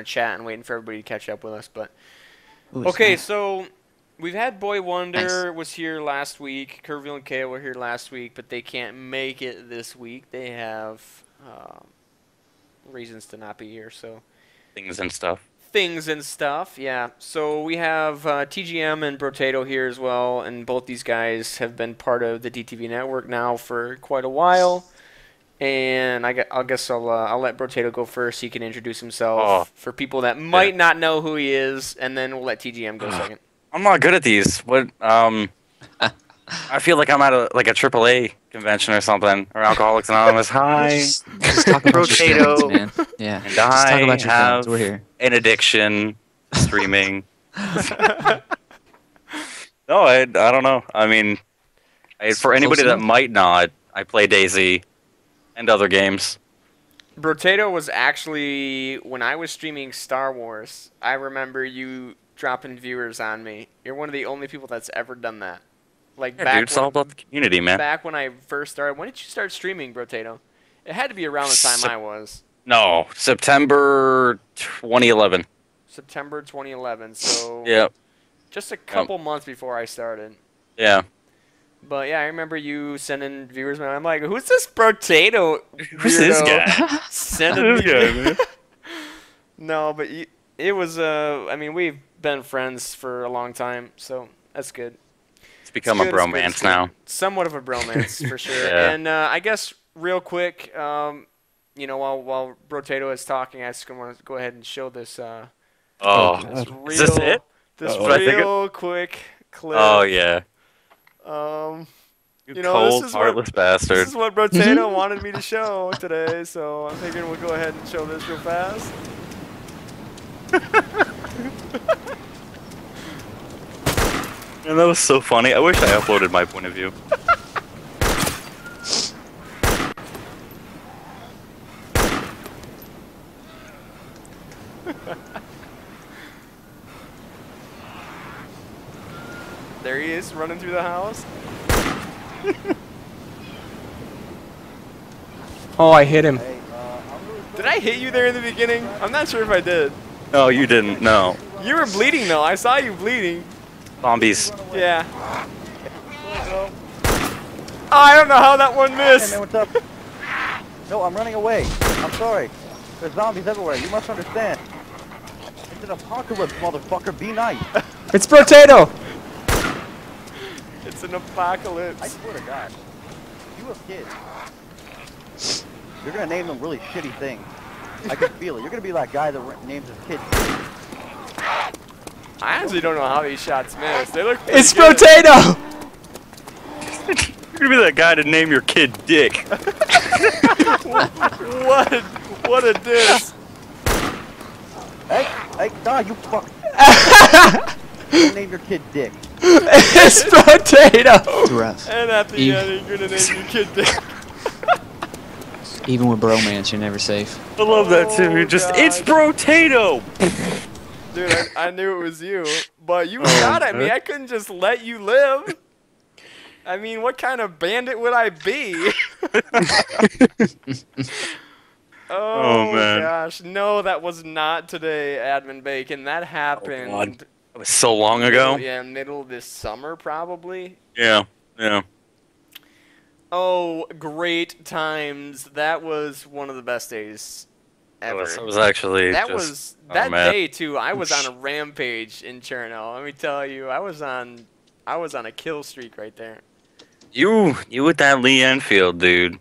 chat and waiting for everybody to catch up with us. But Ooh, okay, snap. so we've had BoyWonder Nice. was here last week. Curville and Kale were here last week, but they can't make it this week. They have reasons to not be here. So Things and stuff. things and stuff, yeah. So we have TGM and Brotatoe here as well, and both these guys have been part of the DTV Network now for quite a while. And I guess I'll let Brotatoe go first. He can introduce himself for people that might not know who he is, and then we'll let TGM go second. I'm not good at these. What? I feel like I'm at a AAA convention or something, or Alcoholics Anonymous. Hi, Just talk about your Brotatoe. feelings, man. Yeah. And Just talk I about your have feelings. We're here. an addiction, streaming. No, I don't know. I mean, for anybody that might not, I play Daisy and other games. Brotatoe was actually, when I was streaming Star Wars, I remember you dropping viewers on me. You're one of the only people that's ever done that. Like Yeah, back dude, it's all about the community, man. Back when I first started. When did you start streaming, Brotatoe? It had to be around the time I was. No, September 2011. September 2011. So Yeah, just a couple months before I started. yeah. But yeah, I remember you sending viewers. Man, I'm like, who's this Brotatoe? Who's this weirdo guy? Sending me. This guy, man. No, but it was. I mean, we've been friends for a long time, so that's good. It's become a bromance now. Somewhat of a bromance for sure. Yeah. And I guess real quick, you know, while Brotatoe is talking, I just want to go ahead and show this. This real, is this it? This What I think real quick clip. Oh yeah. You know, cold, this is heartless what, bastard. This is what Brotatoe wanted me to show today, so I'm thinking we'll go ahead and show this real fast. And that was so funny. I wish I uploaded my point of view. There he is, running through the house. Oh, I hit him. Did I hit you there in the beginning? I'm not sure if I did. No, you didn't. No. You were bleeding though. I saw you bleeding. Zombies. Yeah. Oh, I don't know how that one Hey missed. man, what's up? No, I'm running away. I'm sorry. There's zombies everywhere. You must understand. It's an apocalypse, motherfucker. Be nice. It's Brotatoe! It's an I apocalypse. swear to God. You have kids. You're gonna name them really shitty things. I can feel it. You're gonna be that guy that names his kids. I honestly don't know how these shots missed. They look pretty It's good. Brotatoe! You're gonna be that guy to name your kid Dick. What a diss. Hey, God, you fuck. Name your kid Dick. It's Brotatoe! It's rough. And at the Eve. end, you're gonna name your kid Dick. Even with bromance, you're never safe. I love that too. Oh, You're just, God. it's Brotatoe. Dude, I knew it was you, but you shot at me. I couldn't just let you live. I mean, what kind of bandit would I be? Oh, man. gosh. No, that was not today, Admin Bacon. That God. happened. That was so long ago. Yeah, middle of this summer, probably. Yeah. Yeah. Oh, great times. That was one of the best days ever. That was actually That just, was oh, that man. day too. I was on a rampage in Cherno. Let me tell you, I was on a kill streak right there. You with that Lee Enfield, dude.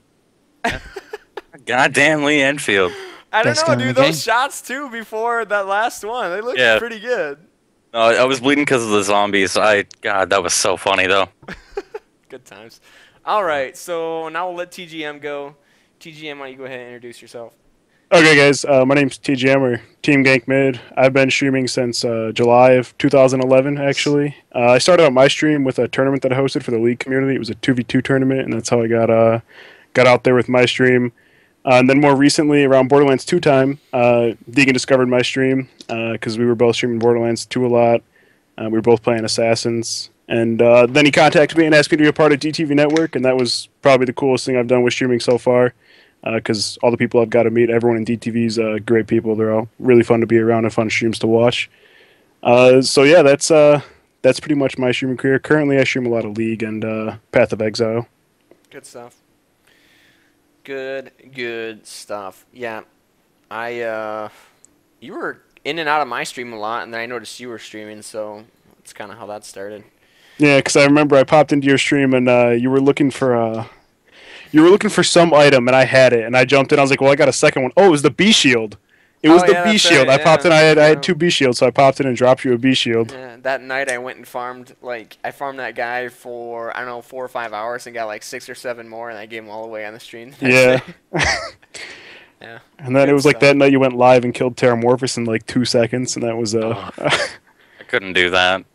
Goddamn Lee Enfield. I don't Best know, gun in dude. the Those game. shots too before that last one, they looked Yeah. pretty good. No, I was bleeding because of the zombies. God, that was so funny though. Good times. All right, so now we'll let TGM go. TGM, why don't you go ahead and introduce yourself? Okay, guys, my name's TGM, or Team Gank Mid. I've been streaming since July of 2011, actually. I started out my stream with a tournament that I hosted for the League community. It was a 2v2 tournament, and that's how I got out there with my stream. And then more recently, around Borderlands 2 time, Deegan discovered my stream because we were both streaming Borderlands 2 a lot. We were both playing Assassins. And then he contacted me and asked me to be a part of DTV Network, and that was probably the coolest thing I've done with streaming so far. because all the people I've got to meet, everyone in DTV is great people. They're all really fun to be around and fun streams to watch. So yeah, that's pretty much my streaming career. Currently, I stream a lot of League and Path of Exile. Good stuff. Good stuff. Yeah, you were in and out of my stream a lot, and then I noticed you were streaming, so that's kind of how that started. Yeah, because I remember I popped into your stream and you were looking for some item, and I had it, and I jumped in. I was like, well, I got a second one. Oh, it was the B shield. It was the B shield. Right, I popped in. I had 2 B shields, so I popped in and dropped you a B shield. Yeah, that night I went and farmed that guy for, I don't know, 4 or 5 hours and got like 6 or 7 more, and I gave him all away on the stream. Yeah. Yeah. And then it was like that night you went live and killed Terramorphous in like 2 seconds, and that was I couldn't do that.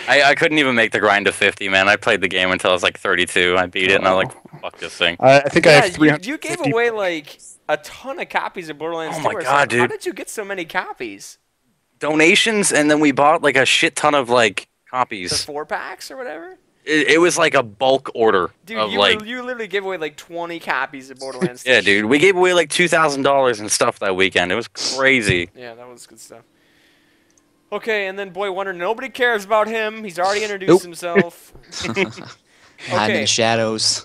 I couldn't even make the grind to 50, man. I played the game until I was like 32. I beat it, and I was like, fuck this thing. I think I have 300. You gave away like a ton of copies of Borderlands 2. Oh my god, dude. How did you get so many copies? Donations, and then we bought like a shit ton of like copies. The 4-packs or whatever? It was like a bulk order. Dude, of you like, literally gave away like 20 copies of Borderlands 2. yeah, dude. We gave away like $2,000 and stuff that weekend. It was crazy. Yeah, that was good stuff. Okay, and then BoyWonder, nobody cares about him. He's already introduced himself. Hide in the shadows.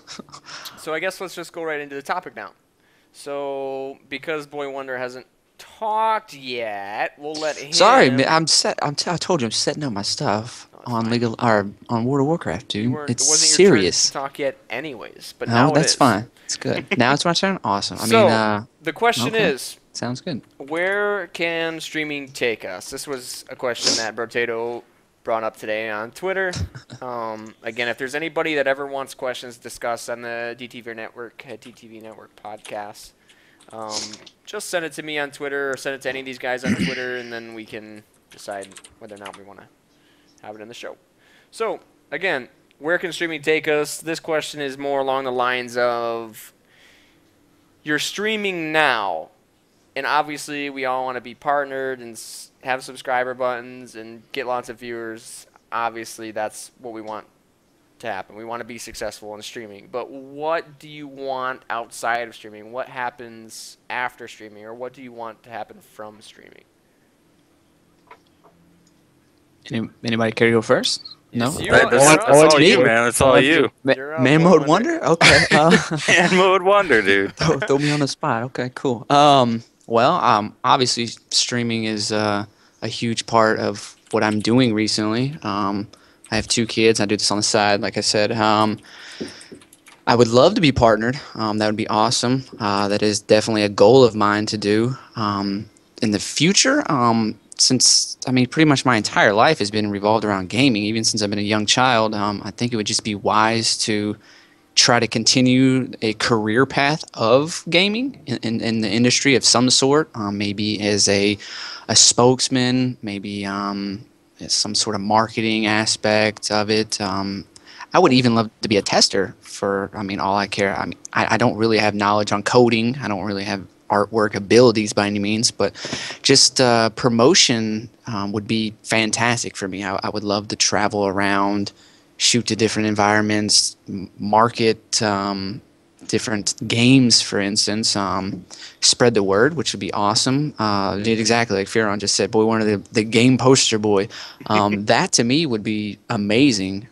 So I guess let's just go right into the topic now. So because BoyWonder hasn't talked yet, we'll let him. Sorry, man, I told you I'm setting up my stuff on on World of Warcraft, dude. It wasn't serious. your turn to talk yet, anyways. But No, now that's it is. fine. It's good. Now it's my turn. Awesome. The question okay. is, sounds good. where can streaming take us? This was a question that Brotatoe brought up today on Twitter. Again, if there's anybody that ever wants questions discussed on the DTV Network Podcast, just send it to me on Twitter or send it to any of these guys on Twitter, and then we can decide whether or not we want to have it in the show. So, again, where can streaming take us? This question is more along the lines of you're streaming now, and obviously we all want to be partnered and have subscriber buttons and get lots of viewers. Obviously, that's what we want to happen. We want to be successful in streaming. But what do you want outside of streaming? What happens after streaming, or what do you want to happen from streaming? Anybody care to go first? No? That's all you, man. It's all you. Man Mode Wonder? Okay. Man Mode Wonder, dude. Throw me on the spot. Okay, cool. Obviously, streaming is a huge part of what I'm doing recently. I have 2 kids. I do this on the side, like I said. I would love to be partnered. That would be awesome. That is definitely a goal of mine to do. In the future, since, pretty much my entire life has been revolved around gaming, even since I've been a young child, I think it would just be wise to try to continue a career path of gaming in the industry of some sort, maybe as a spokesman, maybe some sort of marketing aspect of it. I would even love to be a tester for, all I care. I don't really have knowledge on coding. I don't really have artwork abilities by any means, but just promotion would be fantastic for me. I would love to travel around, shoot to different environments, market different games, for instance, spread the word, which would be awesome. Exactly like Fearon just said, BoyWonder, the game poster boy. That to me would be amazing.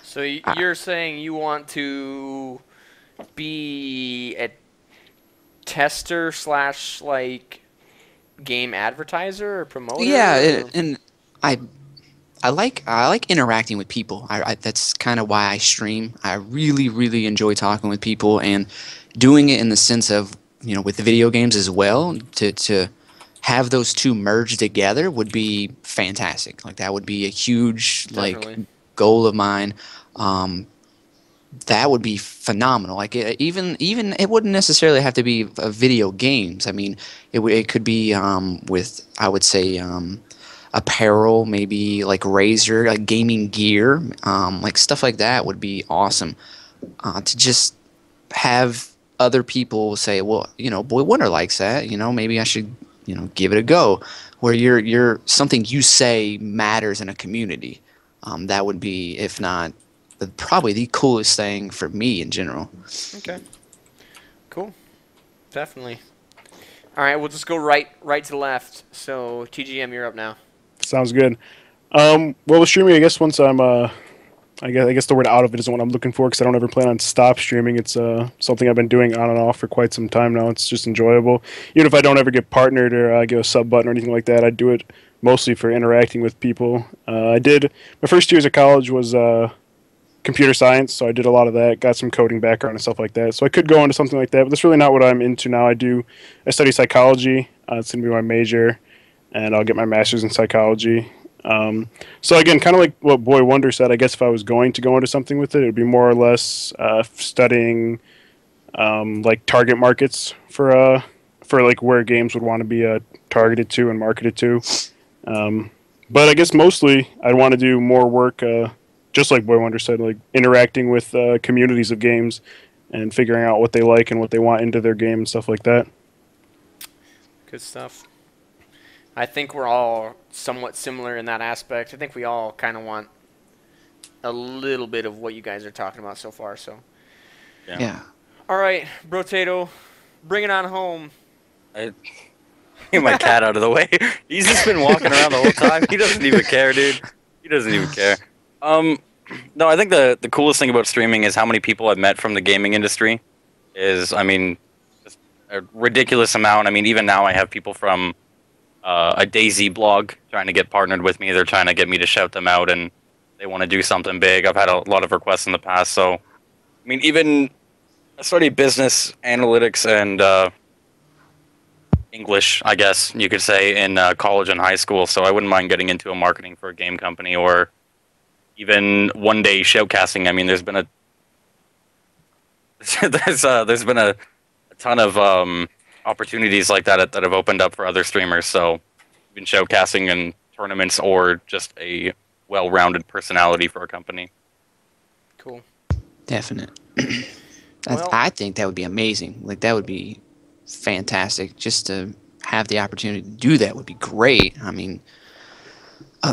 So you're saying you want to be a tester / like game advertiser or promoter? Yeah, and I like interacting with people. That's kind of why I stream. I really enjoy talking with people and doing it in the sense of, with the video games as well. To have those two merged together would be fantastic. Like that would be a huge goal of mine. That would be phenomenal. Like even it wouldn't necessarily have to be video games. It could be with, I would say, apparel, maybe like Razer, like gaming gear, like stuff like that would be awesome. To just have other people say, well, BoyWonder likes that. Maybe I should, give it a go. Where you're something you say matters in a community. That would be, if not, probably the coolest thing for me in general. Okay. Cool. Definitely. All right, we'll just go right to left. So TGM, you're up now. Sounds good. Well, with streaming, I guess once I'm I guess the word out of it isn't what I'm looking for because I don't ever plan on stop streaming. It's something I've been doing on and off for quite some time now. It's just enjoyable. Even if I don't ever get partnered or get a sub button or anything like that, I do it mostly for interacting with people. I did my first years of college was computer science, so I did a lot of that. Got some coding background and stuff like that. So I could go into something like that, but that's really not what I'm into now. I study psychology. It's gonna be my major, and I'll get my master's in psychology. So again, kind of like what BoyWonder said, I guess if I was going to go into something with it, it would be more or less studying like target markets for like where games would want to be targeted to and marketed to. But I guess mostly I'd want to do more work, just like BoyWonder said, like interacting with communities of games and figuring out what they like and what they want into their game and stuff like that. Good stuff. I think we're all somewhat similar in that aspect. I think we all kind of want a little bit of what you guys are talking about so far. So, Yeah. All right, Brotatoe, bring it on home. Get my cat out of the way. He's just been walking around the whole time. He doesn't even care, dude. He doesn't even care. No, I think the coolest thing about streaming is how many people I've met from the gaming industry. I mean, just a ridiculous amount. I mean, even now I have people from a DayZ blog trying to get partnered with me. They're trying to get me to shout them out, and they want to do something big. I've had a lot of requests in the past. So, I mean, even I studied business, analytics, and English, I guess you could say, in college and high school. So I wouldn't mind getting into a marketing for a game company or even one day shoutcasting. I mean, there's been there's been a ton of opportunities like that have opened up for other streamers. So even shoutcasting in tournaments or just a well-rounded personality for a company. Cool. Definite. Well- I think that would be amazing. Like, that would be fantastic. Just to have the opportunity to do that would be great. I mean,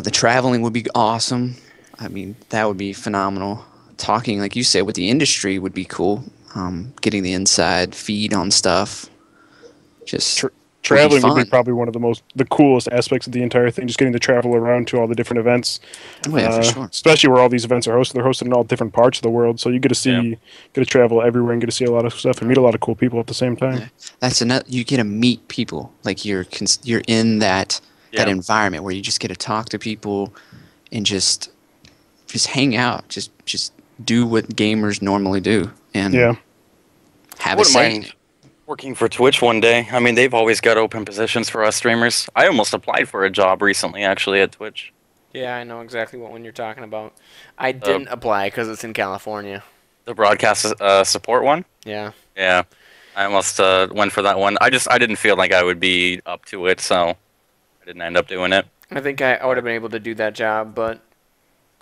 the traveling would be awesome. I mean, that would be phenomenal. Talking, like you said, with the industry would be cool. Getting the inside feed on stuff. Just Traveling would be fun. probably one of the coolest aspects of the entire thing, just getting to travel around to all the different events. Oh, yeah, for sure. Especially where all these events are hosted. They're hosted in all different parts of the world, so you get to get to travel everywhere and get to see a lot of stuff and meet a lot of cool people at the same time. Yeah. That's another. You get to meet people. Like, you're in that environment where you just get to talk to people and just hang out. Just do what gamers normally do and have a Wouldn't say. mind working for Twitch one day. I mean, they've always got open positions for us streamers. I almost applied for a job recently, actually, at Twitch. Yeah, I know exactly what one you're talking about. I didn't apply because it's in California. The broadcast support one? Yeah. Yeah. I almost went for that one. I didn't feel like I would be up to it, so I didn't end up doing it. I think I would have been able to do that job, but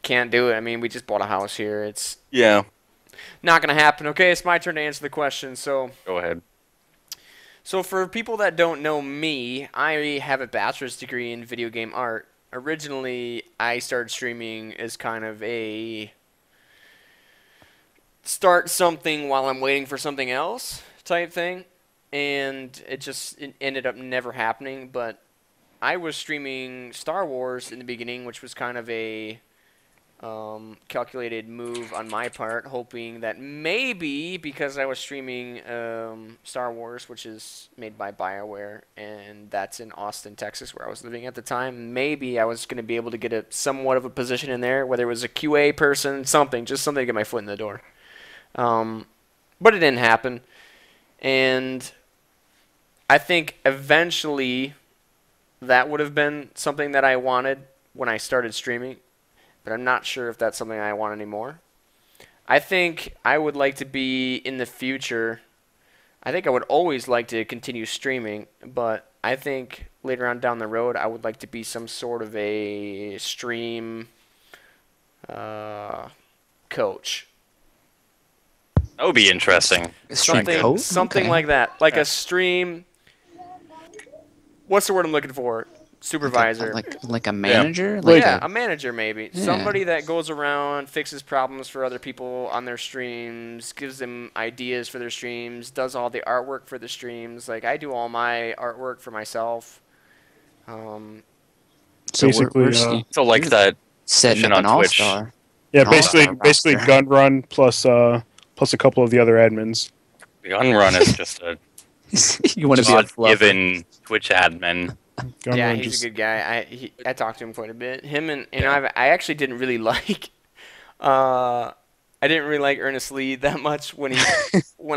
can't do it. I mean, we just bought a house here. It's Yeah. not going to happen. Okay, it's my turn to answer the question. So Go for people that don't know me, I have a bachelor's degree in video game art. Originally, I started streaming as kind of a start something while I'm waiting for something else type thing, and it ended up never happening. But I was streaming Star Wars in the beginning, which was kind of a calculated move on my part, hoping that maybe because I was streaming Star Wars, which is made by BioWare, and that's in Austin, Texas, where I was living at the time, maybe I was going to be able to get somewhat of a position in there, whether it was a QA person, just something to get my foot in the door. But it didn't happen, and I think eventually that would have been something that I wanted when I started streaming, but I'm not sure if that's something I want anymore. I think I would like to be in the future. I think I would always like to continue streaming, but I think later on down the road I would like to be some sort of a stream coach. That would be interesting. Something like that. Like a stream. What's the word I'm looking for? supervisor. Like a manager? Yeah, a manager maybe. Yeah. Somebody that goes around, fixes problems for other people on their streams, gives them ideas for their streams, does all the artwork for the streams. Like, I do all my artwork for myself. So Basically, So like that setting up on an Twitch. all-star. yeah, An basically all-star roster. Gun Run plus a couple of the other admins. Gun Run is just a You want to be a fluffer. given Twitch admin. Gun Yeah, Run he's just- a good guy. I talked to him quite a bit. Him and I actually didn't really like I didn't really like Ernest Lee that much when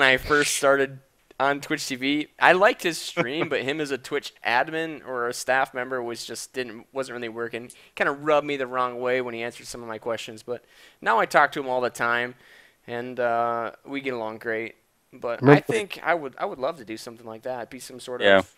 I first started on Twitch TV. I liked his stream, but him as a Twitch admin or a staff member wasn't really working. Kind of rubbed me the wrong way when he answered some of my questions. But now I talk to him all the time, and we get along great. But I think I would love to do something like that. Be some sort of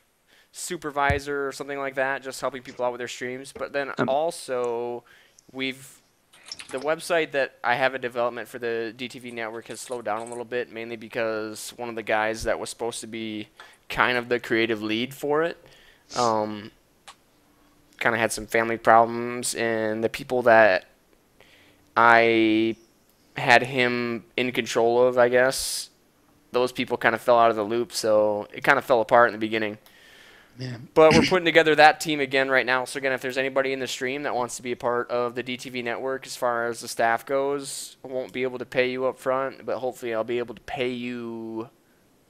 supervisor or something like that, just helping people out with their streams. But then also, the website that I have in development for the DTV network has slowed down a little bit, mainly because one of the guys that was supposed to be kind of the creative lead for it kind of had some family problems, and the people that I had him in control of, I guess, those people kind of fell out of the loop, so it kind of fell apart in the beginning. Yeah. But we're putting together that team again right now. So again, if there's anybody in the stream that wants to be a part of the DTV network as far as the staff goes, I won't be able to pay you up front, but hopefully I'll be able to pay you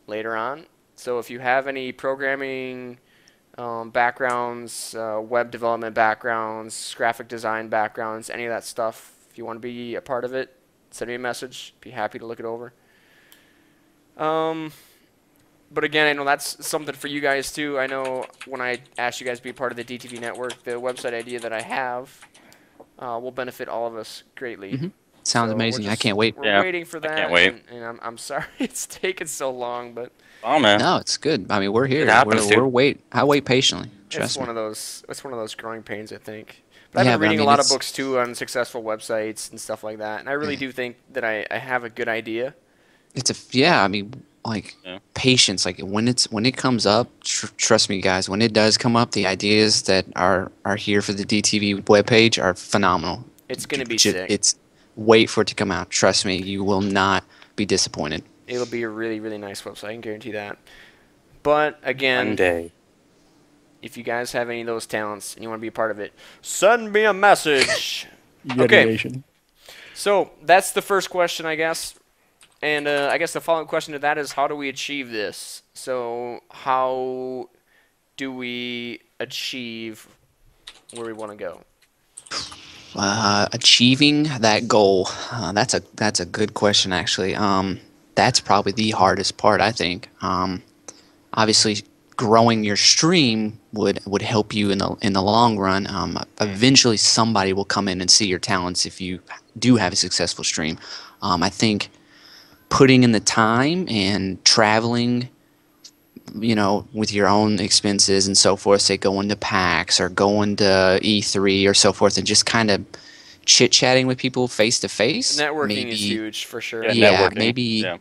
later on. So if you have any programming backgrounds, web development backgrounds, graphic design backgrounds, any of that stuff, if you want to be a part of it, send me a message. Be happy to look it over. But again, I know that's something for you guys too. I know when I asked you guys to be part of the DTV network, the website idea that I have will benefit all of us greatly. Mm-hmm. Sounds So amazing. we're I can't wait. We're waiting for that. can't wait. And I'm sorry it's taken so long, but Oh man. No, it's good. I mean, we're here. It happens, dude. I wait patiently. it's Trust me. one of those growing pains, I think. But I've Yeah, been but I reading mean, a lot of it's- books too on successful websites and stuff like that, and I really do think that I have a good idea. I mean, like patience. Like when it comes up, trust me, guys. When it does come up, the ideas that are here for the DTV webpage are phenomenal. It's gonna be Ju- sick. It's wait for it to come out. Trust me, you will not be disappointed. It'll be a really, really nice website. I can guarantee that. But again, One day. if you guys have any of those talents and you want to be a part of it, send me a message. Yeti Okay. Nation. So that's the first question, I guess. And I guess the follow-up question to that is, how do we achieve this? So how do we achieve where we want to go? Achieving that goal. That's a good question, actually. That's probably the hardest part, I think. Obviously, growing your stream would help you in the long run. Eventually, somebody will come in and see your talents if you do have a successful stream. I think putting in the time and traveling, with your own expenses and so forth, say going to PAX or going to E3 or so forth, and just kind of chit-chatting with people face to face. Networking is huge for sure. Yeah, networking. maybe Yeah.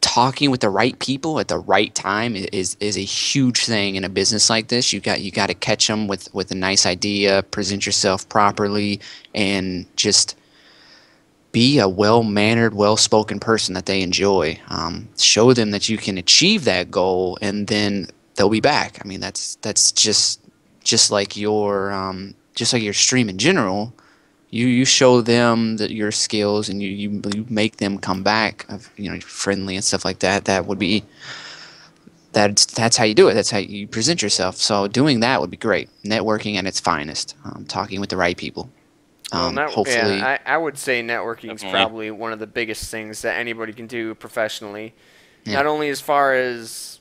talking with the right people at the right time is a huge thing in a business like this. You got to catch them with a nice idea, present yourself properly, and just be a well-mannered, well-spoken person that they enjoy. Show them that you can achieve that goal, and then they'll be back. I mean, that's just like your stream in general. You show them that your skills, and you make them come back. Friendly and stuff like that. That's how you do it. That's how you present yourself. So doing that would be great. Networking at its finest. Talking with the right people. Hopefully, I would say networking is Definitely. probably one of the biggest things that anybody can do professionally. Yeah. Not only as far as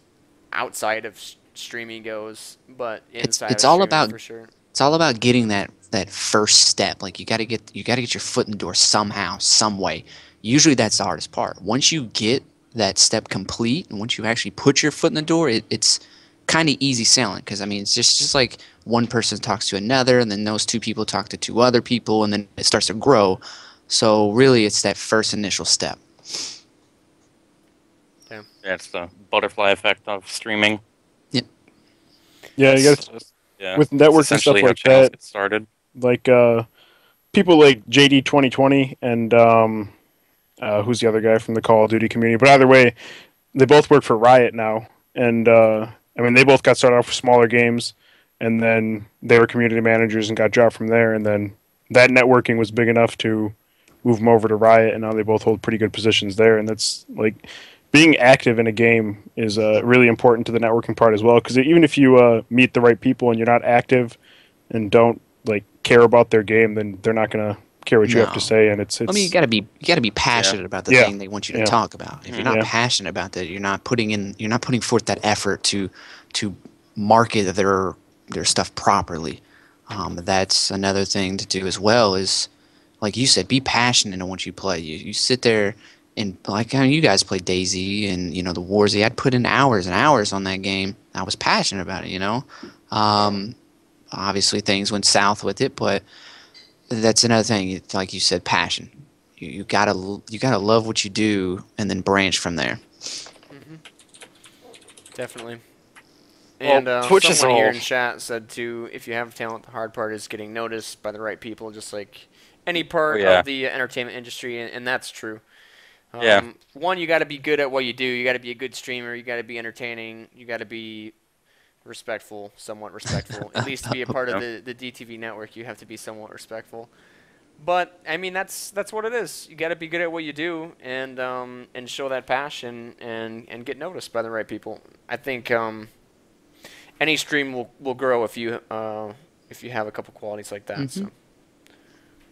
outside of streaming goes, but inside. It's of all streaming about- for sure. it's all about getting that first step. Like you got to get your foot in the door somehow, some way. Usually that's the hardest part. Once you get that step complete, and once you actually put your foot in the door, it's kind of easy sailing. Because I mean, it's just like one person talks to another, and then those two people talk to two other people, and then it starts to grow. So really, it's that first initial step. Yeah, it's the butterfly effect of streaming. Yeah, you got. Yeah. with That's networks and stuff essentially how like channels that, get started. like people like JD 2020 and who's the other guy from the Call of Duty community. But either way, they both work for Riot now, and I mean they both got started off with smaller games, and then they were community managers and got dropped from there, and then that networking was big enough to move them over to Riot, and now they both hold pretty good positions there. And that's like being active in a game is really important to the networking part as well, because even if you meet the right people and you're not active and don't like care about their game, then they're not gonna care what you have to No. say. And it's I mean, you gotta be passionate about the Yeah. thing they want you to Yeah. talk about. If you're not Yeah. passionate about that, you're not putting forth that effort to market their stuff properly. That's another thing to do as well. Is like you said, be passionate on what you play. You sit there and like how you guys play DayZ and the Warzy. I'd put in hours and hours on that game. I was passionate about it. Obviously things went south with it, but that's another thing. It's like you said, passion. You gotta love what you do, and then branch from there. Definitely. Well, And Twitch is someone here all- in chat said too, if you have talent, the hard part is getting noticed by the right people, just like any part yeah. of the entertainment industry, and that's true. Yeah. One, you got to be good at what you do. You got to be a good streamer. You got to be entertaining. You got to be respectful, somewhat respectful. At least to be a part of the DTV network, you have to be somewhat respectful. But I mean, that's what it is. You got to be good at what you do, and show that passion, and get noticed by the right people. I think any stream will grow if you have a couple qualities like that. Mhm.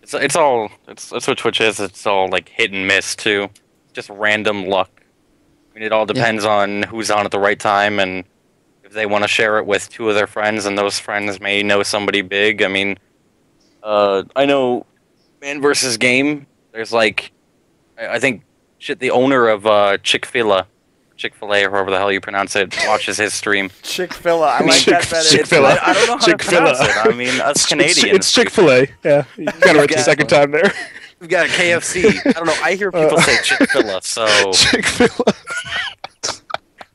So That's what Twitch is. It's all like hit and miss too, just random luck. I mean, it all depends on who's on at the right time, and if they want to share it with two of their friends, and those friends may know somebody big. I mean, I know Man vs. Game. There's like, I think the owner of Chick-fil-A, or however the hell you pronounce it, watches his stream. Chick-fil-A, I like that better. Chick-fil-A. I don't know how to Chick-fil-A. pronounce it. I mean, us Canadians. It's Chick-fil-A. Yeah, you got it right the second time there. We've got a KFC. I don't know. I hear people say Chick-fil-A, so Chick-fil-A.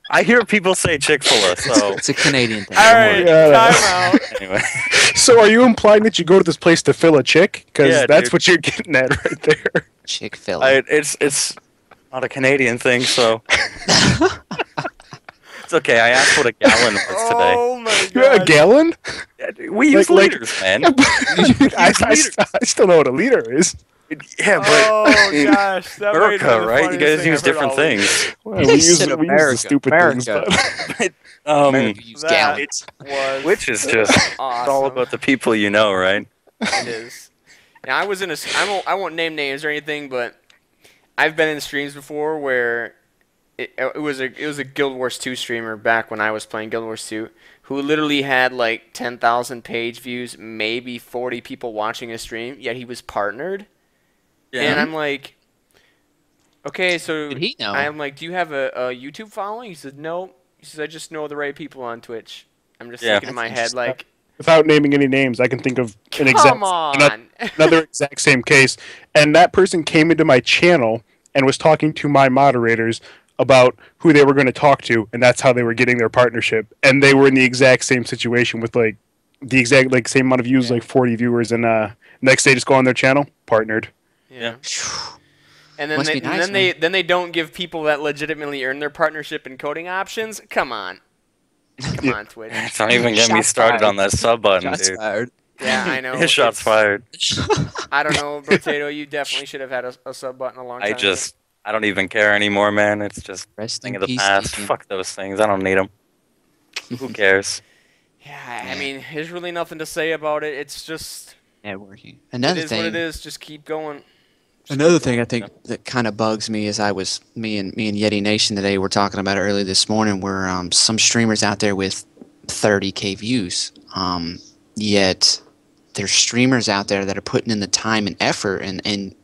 I hear people say Chick-fil-A, so It's a Canadian thing. All don't right, worry. Yeah, time out. anyway. So are you implying that you go to this place to fill a chick? Because Yeah, that's dude. what you're getting at right there. Chick-fil-A. It's not a Canadian thing, so it's okay. I asked what a gallon was today. Oh my You're a god. gallon? Yeah, dude, we use like- liters, man. I still know what a liter is. Yeah, but Oh gosh, that might have been America, the right? You funniest guys thing use I've heard different all week. things. Well, They we use said the America. stupid things. America. But America use That gallons. was Which is just it's all awesome. about the people you know, right? It is. Now, I was in I won't name names or anything, but I've been in streams before where it was a Guild Wars 2 streamer back when I was playing Guild Wars 2 who literally had like 10,000 page views, maybe 40 people watching his stream, yet he was partnered. And I'm like, okay, so Did he know? I'm like, do you have a YouTube following? He said, no. He says, I just know the right people on Twitch. I'm just thinking in my head, like, without naming any names, I can think of an come on. another exact same case. And that person came into my channel and was talking to my moderators about who they were going to talk to, and that's how they were getting their partnership. And they were in the exact same situation with like the exact like same amount of views, like 40 viewers, and next day just go on their channel, partnered. Yeah. And then Must be nice, then they don't give people that legitimately earn their partnership and coding options. Come on. Come on, Twitch. Don't even get me Shots started fired. on that sub button, Shots dude. fired. Yeah, I know. His shots It's- fired. I don't know, Brotatoe, you definitely should have had a sub button a long time I don't even care anymore, man. It's just Rest thing in of the peace, past. Deacon. Fuck those things. I don't need them. Who cares? Yeah, I mean, there's really nothing to say about it. It's just Networking. it Another is thing. what it is. Just keep going. Another thing I think that kind of bugs me is me and Yeti Nation today were talking about it early this morning were some streamers out there with 30K views. Yet there's streamers out there that are putting in the time and effort and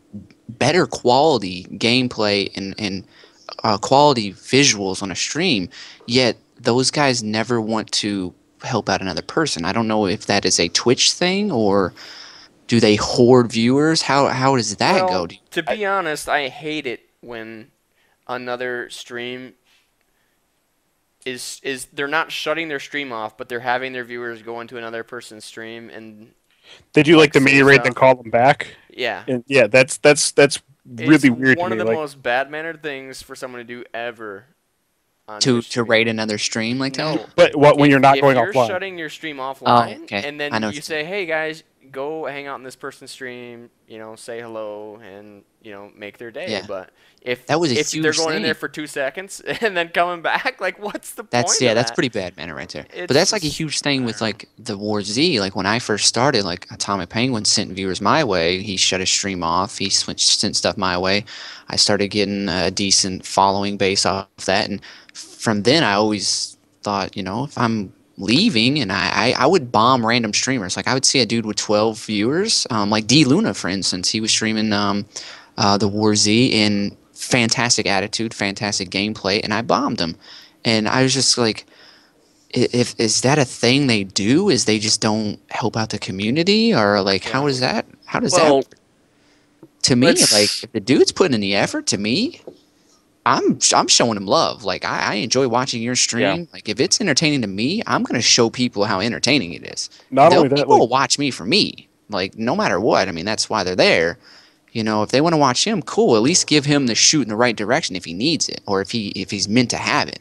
better quality gameplay and quality visuals on a stream. Yet those guys never want to help out another person. I don't know if that is a Twitch thing or do they hoard viewers? How does that Well, go? to be honest, I hate it when another stream is they're not shutting their stream off, but they're having their viewers go into another person's stream and They do like the say mini raid, then stuff. call them back. Yeah. And yeah, that's It's really weird to one me. of the Like, most bad-mannered things for someone to do ever on To Twitch to TV. raid another stream like that? No. but what when you're not going if you're offline? shutting your stream offline, okay. and I then know you what say, hey guys, go hang out in this person's stream, say hello and make their day. Yeah. But if That was a if they're huge going in there thing. for 2 seconds and then coming back, like what's the point? That's of that? pretty bad manner right there. It's But that's like a just- huge thing I with don't know. like the War Z. Like when I first started, like Atomic Penguin sent viewers my way. He shut his stream off. He sent stuff my way. I started getting a decent following base off that, and from then I always thought, if I'm leaving, and I would bomb random streamers. Like I would see a dude with 12 viewers, like D Luna for instance. He was streaming the War Z in fantastic attitude, fantastic gameplay, and I bombed him. And I was just like, if is that a thing they do? Is they just don't help out the community, or like how is that? How does that? Well, To me, let's- like if the dude's putting in the effort, to me, I'm showing him love. Like I enjoy watching your stream. Yeah. Like if it's entertaining to me, I'm gonna show people how entertaining it is. Not only that, People will like, watch me for me. Like no matter what. I mean, that's why they're there. If they want to watch him, cool. At least give him the shoot in the right direction if he needs it, or if he's meant to have it.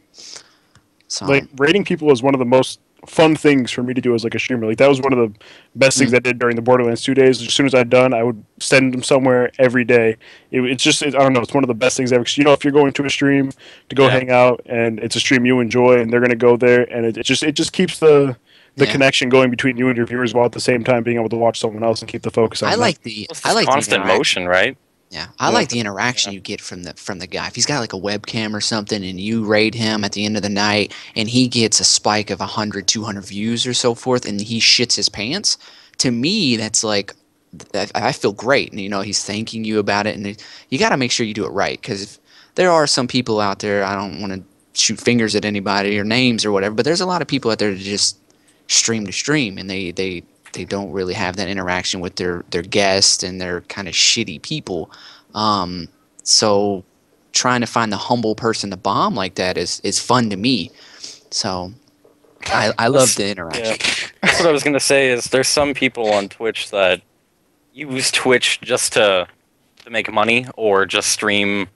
So like raiding people is one of the most fun things for me to do as like a streamer. Like that was one of the best things I did during the Borderlands 2 days. As soon as I'd done, I would send them somewhere every day. I don't know, it's one of the best things ever. 'Cause, if you're going to a stream to go Yeah. hang out and it's a stream you enjoy and they're going to go there, and it just keeps the Yeah. connection going between you and your viewers while at the same time being able to watch someone else and keep the focus on I them. like the It's I like the constant interaction. motion, right? Yeah, I like the interaction you get from the guy. If he's got like a webcam or something, and you raid him at the end of the night, and he gets a spike of 100, 200 views or so forth, and he shits his pants. To me, that's like I feel great, and he's thanking you about it, and you got to make sure you do it right, because there are some people out there. I don't want to shoot fingers at anybody or names or whatever, but there's a lot of people out there that just stream to stream, and they don't really have that interaction with their guests, and they're kind of shitty people. So trying to find the humble person to bomb like that is fun to me. So I love the interaction. Yeah. That's what I was gonna say. Is there's some people on Twitch that use Twitch just to make money, or just stream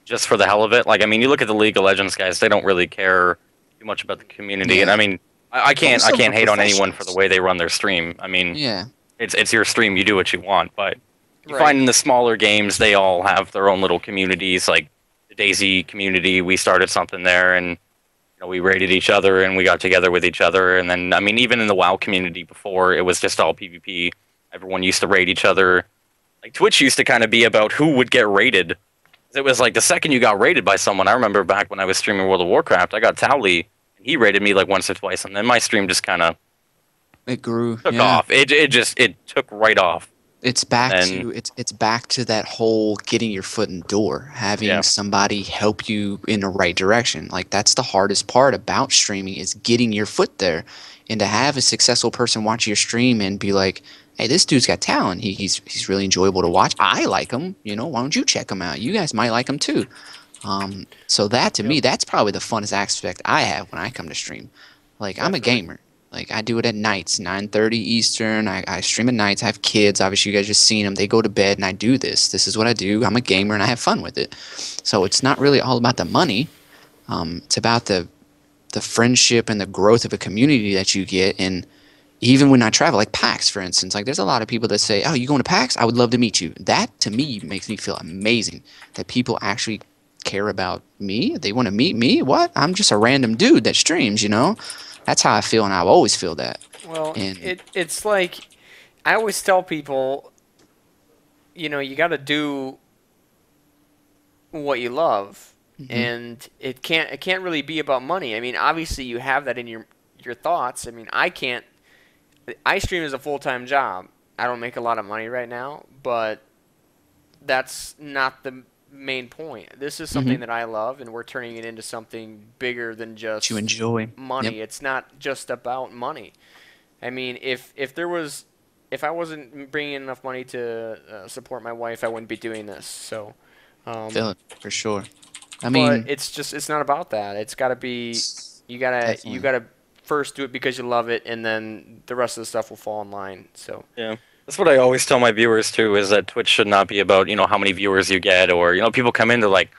just for the hell of it. Like, I mean, you look at the League of Legends guys; they don't really care too much about the community. Yeah. And I mean, I can't Some are hate on anyone for the professionals. way they run their stream. I mean, Yeah. it's your stream; you do what you want. But you Right. find in the smaller games, they all have their own little communities. Like the DayZ community, we started something there, and we raided each other, and we got together with each other. And then, I mean, even in the WoW community before, it was just all PvP. Everyone used to raid each other. Like Twitch used to kind of be about who would get raided. It was like the second you got raided by someone. I remember back when I was streaming World of Warcraft, I got Towley, and he raided me like once or twice, and then my stream just kind of It grew. took yeah. off. It took right off. It's back And- to it's back to that whole getting your foot in the door, having Yeah. somebody help you in the right direction. Like that's the hardest part about streaming is getting your foot there, and to have a successful person watch your stream and be like, "Hey, this dude's got talent. He's really enjoyable to watch. I like him. Why don't you check him out? You guys might like him too." So that to me, that's probably the funnest aspect I have when I come to stream. Like I'm a gamer. Like I do it at nights, 9:30 Eastern. I stream at nights. I have kids. Obviously, you guys just seen them. They go to bed, and I do this. This is what I do. I'm a gamer, and I have fun with it. So it's not really all about the money. It's about the friendship and the growth of a community that you get. And even when I travel, like PAX, for instance, like there's a lot of people that say, "Oh, you going to PAX? I would love to meet you." That to me makes me feel amazing. That people actually care about me. They want to meet me. What? I'm just a random dude that streams. That's how I feel, and I always feel that. Well, And- it's like I always tell people, you got to do what you love, and it can't really be about money. I mean, obviously you have that in your thoughts. I mean, I stream as a full-time job. I don't make a lot of money right now, but that's not the main point. This is something that I love, and we're turning it into something bigger than just To enjoy money. Yep. It's not just about money. I mean, if I wasn't bringing enough money to support my wife, I wouldn't be doing this. So, Feel it for sure. I but mean, it's not about that. It's got to be You gotta Definitely. first do it because you love it, and then the rest of the stuff will fall in line. So Yeah. That's what I always tell my viewers too, is that Twitch should not be about, how many viewers you get, or, people come in, they're like,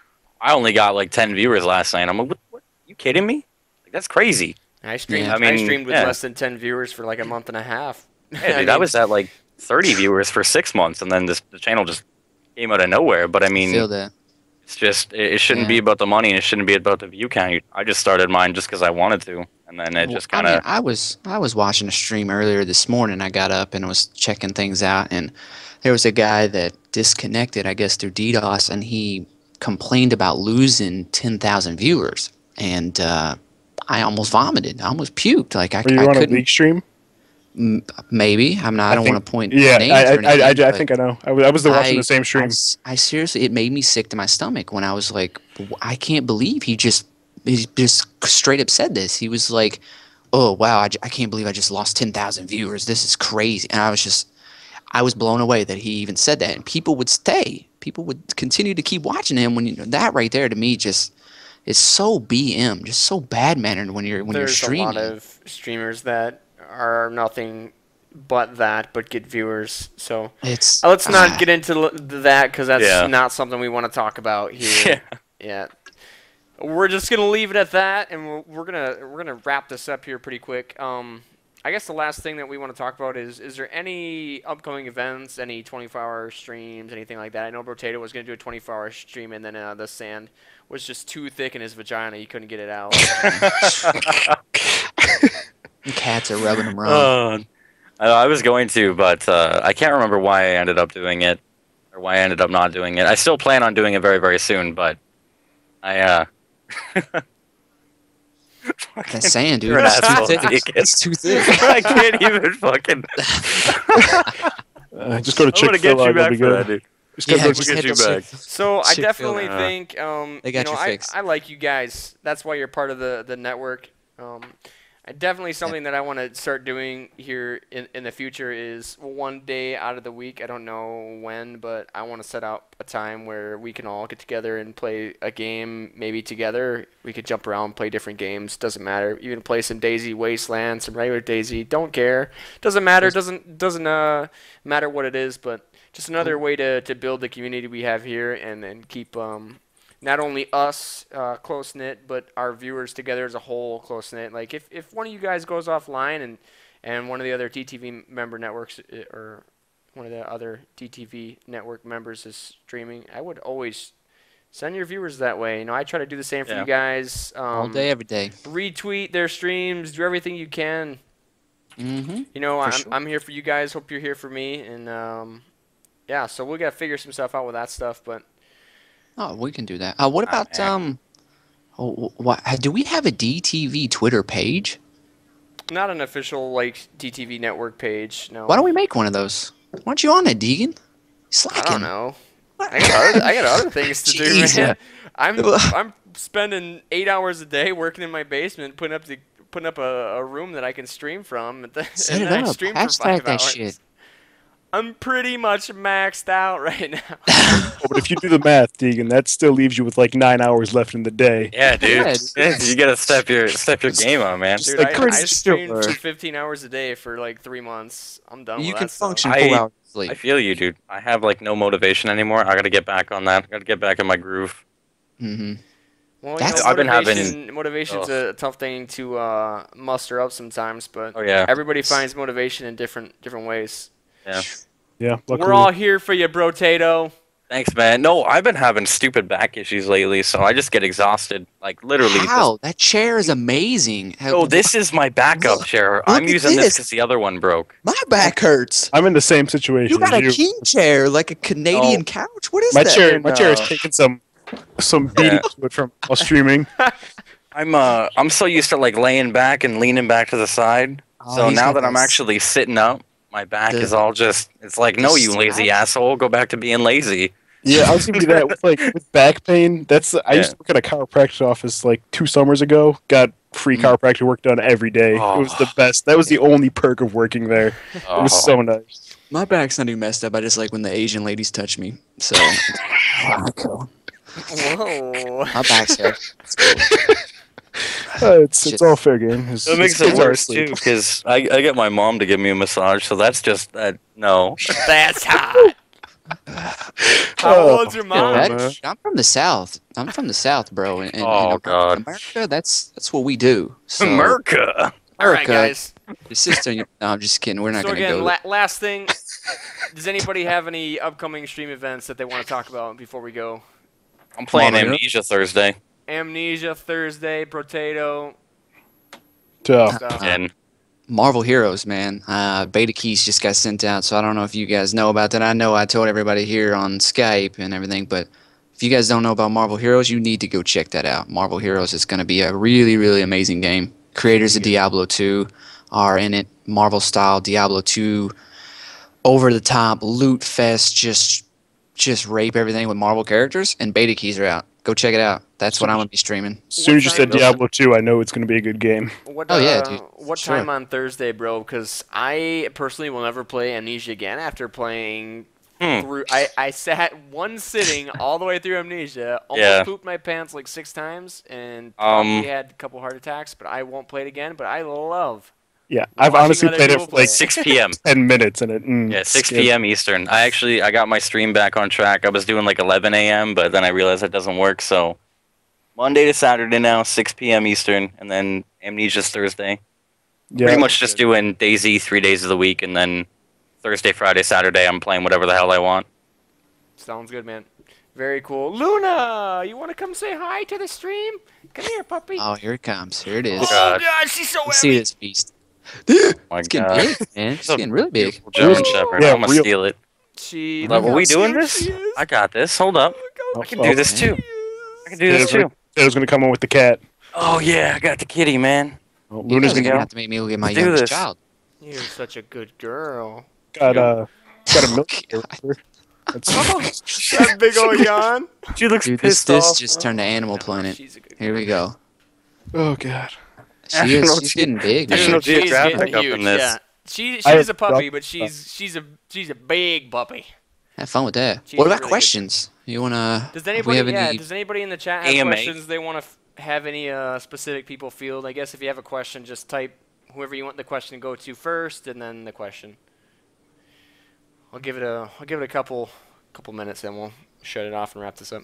I only got like 10 viewers last night. I'm like, what? You kidding me? Like, that's crazy. I Yeah. streamed with Yeah. less than 10 viewers for like a month and a half. Yeah, dude, I was at like 30 viewers for 6 months, and then the channel just came out of nowhere. But I I mean, feel that. it's just, it shouldn't Yeah. be about the money, and it shouldn't be about the view count. I just started mine just because I wanted to, and then it Well, just I kind mean, of, I was watching a stream earlier this morning. I got up and was checking things out, and there was a guy that disconnected, I guess, through DDoS, and he complained about losing 10,000 viewers, and I almost vomited. I almost puked. Like Were you I on a couldn't. league stream? Maybe I'm not. I don't think- want to point Yeah, names or anything. I but think I know. I was watching the same stream. I seriously, it made me sick to my stomach when I was like, I can't believe he just straight up said this. He was like, "Oh wow, I can't believe I just lost 10,000 viewers. This is crazy." And I was blown away that he even said that. And people would stay. People would continue to keep watching him. When that right there to me just is so BM, just so bad mannered when you're There's streaming. a lot of streamers that are nothing but that, but get viewers. So It's let's not get into that because that's Yeah. not something we want to talk about here. yeah. Yeah. We're just gonna leave it at that, and we're gonna wrap this up here pretty quick. I guess the last thing that we want to talk about is there any upcoming events, any 24-hour streams, anything like that? I know Brotatoe was gonna do a 24-hour stream, and then the sand was just too thick in his vagina; he couldn't get it out. Cats are rubbing him wrong. I was going to, but I can't remember why I ended up doing it, or why I ended up not doing it. I still plan on doing it very, very soon, but I That sand, dude. You're an It's too asshole, thick. Deacon. It's too thick. I can't even fucking. Just go to I'm gonna get Chick-fil-A. you It'll back be for that, good. dude. Just go Yeah, to just get hit you the back. Chick- So I Chick-fil-A. definitely think They got you fixed. I like you guys. That's why you're part of the network. Definitely something that I want to start doing here in the future is one day out of the week. I don't know when, but I want to set up a time where we can all get together and play a game, maybe together. We could jump around, play different games. Doesn't matter. Even play some Daisy Wasteland, some regular Daisy. Don't care. Doesn't matter. Doesn't matter what it is, but just another way to build the community we have here and then keep not only us close-knit, but our viewers together as a whole close-knit. Like, if one of you guys goes offline and one of the other DTV member networks or one of the other DTV network members is streaming, I would always send your viewers that way. You know, I try to do the same for Yeah. you guys. All day, every day. Retweet their streams, do everything you can. Mm-hmm. You know, For sure. I'm here for you guys. Hope you're here for me. And, yeah, so we got to figure some stuff out with that stuff, but Oh, we can do that. What about man. do we have a DTV Twitter page? not an official, like, DTV network page, no. Why don't we make one of those? Why aren't you on it, Deegan? I Slacking. don't know. I got other things to do, Jeez. man. I'm spending 8 hours a day working in my basement, putting up a room that I can stream from, and Set it then I up. stream for Hashtag 5 that hours. shit. I'm pretty much maxed out right now. Oh, but if you do the math, Deegan, that still leaves you with like 9 hours left in the day. Yeah, dude. Yeah, You gotta step your game on, man. Dude, like I crazy streamed still, for 15 hours a day for like 3 months. I'm done You with can that stuff. function I- 4 hours sleep. I feel you, dude. I have like no motivation anymore. I gotta get back on that. I gotta get back in my groove. Mm-hmm. Well, you That's- know, I've been having- motivation's a tough thing to muster up sometimes, but Oh yeah. everybody finds motivation in different ways. Yeah. Yeah, luckily. We're all here for you, Brotatoe. Thanks, man. No, I've been having stupid back issues lately, so I just get exhausted. Like literally. How? That chair is amazing. Oh, this is my backup Look- chair. look I'm at using this this. because the other one broke. My back hurts. I'm in the same situation You got as a you. king chair, like a Canadian couch. What is My that? chair is No. taking some beating to it from while streaming. I'm so used to like laying back and leaning back to the side. Oh, So he's now got that I'm this- actually sitting up, my back The- is all just. It's like, no, you lazy slack? asshole, go back to being lazy. Yeah, I was giving you that with back pain. I Yeah. used to work at a chiropractic office like 2 summers ago. Got free chiropractic work done every day. It was the best. That was the only perk of working there. It was so nice. My back's not even messed up. I just like when the Asian ladies touch me. So Whoa. my back's hurt. It's all fair game. It makes it worse too, because I get my mom to give me a massage, so that's just no. That's hot. How old's your mom? I'm from the South. I'm from the South, bro. And Oh, God. America, that's what we do. So, America. All right, guys. Your sister. No, I'm just kidding. We're not So gonna again, go. last thing. Does anybody have any upcoming stream events that they want to talk about before we go? I'm playing Mama, Amnesia Thursday. Amnesia Thursday, Brotatoe. Tough. Stuff. And Marvel Heroes, man. Beta keys just got sent out, so I don't know if you guys know about that. I know I told everybody here on Skype and everything, but if you guys don't know about Marvel Heroes, you need to go check that out. Marvel Heroes is going to be a really, really amazing game. Creators of Diablo 2 are in it. Marvel style Diablo 2, over the top loot fest, just rape everything with Marvel characters, and beta keys are out. Go check it out. That's what I'm gonna be streaming. As soon as you said Diablo 2, I know it's going to be a good game. What, Oh, yeah, dude. What Sure. time on Thursday, bro? Because I personally will never play Amnesia again after playing through. I sat one sitting all the way through Amnesia, almost pooped my pants like 6 times, and probably had a couple heart attacks. But I won't play it again. But I love. Yeah, I've watching honestly other played it people for play like it. 6 p.m. 10 minutes in it. Yeah, 6 p.m. Eastern. I got my stream back on track. I was doing like 11 a.m., but then I realized that doesn't work. So Monday to Saturday now, 6 p.m. Eastern, and then Amnesia's Thursday. Yeah. Pretty much just doing DayZ 3 days of the week, and then Thursday, Friday, Saturday, I'm playing whatever the hell I want. Sounds good, man. Very cool. Luna, you want to come say hi to the stream? Come here, puppy. Oh, here it comes. Here it is. Oh, God. God, she's so Let's heavy. see this beast. My It's getting God. big, man. It's getting really big. German Shepherd. Yeah, I'm gonna real- steal it. She. Are we doing Here this? she is. I got this. Hold up. Look I can do this too. I can do this too. It was going to come on with the cat. Oh yeah, I got the kitty, man. Oh, You Luna's guys are going gonna to have to make me look at my Let's do youngest this. child. You're such a good girl. got a milk. That's That big old yawn. She looks Dude, pissed this off. just turned to Animal Planet. She's a good Here we go. oh god. She's getting big, National man. She's Geographic getting up huge, in this. yeah. She's I a have puppy, dog but she's a big puppy. Have fun with that. She's What about really good. questions? You wanna? Does if we anybody? have Yeah. any- Does anybody in the chat have AMA? questions they want to have any specific people field? I guess if you have a question, just type whoever you want the question to go to first, and then the question. I'll give it a couple minutes, and we'll shut it off and wrap this up.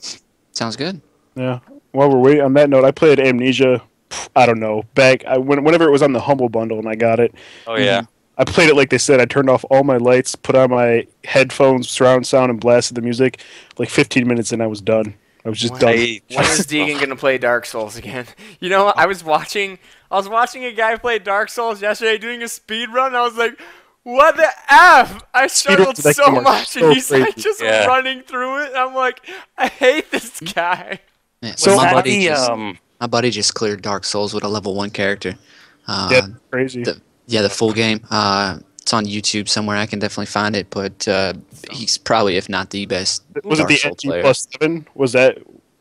Sounds good. Yeah. While we're waiting on that note, I played Amnesia. I don't know. Whenever it was on the Humble Bundle and I got it. Oh yeah. I played it like they said. I turned off all my lights, put on my headphones, surround sound, and blasted the music. Like 15 minutes in, I was done. I was just done. When is Deegan gonna play Dark Souls again? You know, I was watching a guy play Dark Souls yesterday doing a speed run. And I was like, "What the f?" I struggled Speedruns, that so game are much, so and he's like crazy. just Yeah. running through it. And I'm like, I hate this guy. Yeah, So my that buddy the, just um, my buddy just cleared Dark Souls with a level 1 character. Yeah, crazy. The full game. It's on YouTube somewhere. I can definitely find it, but he's probably, if not the best, Was Dark it the Souls NG player. plus 7? Was that?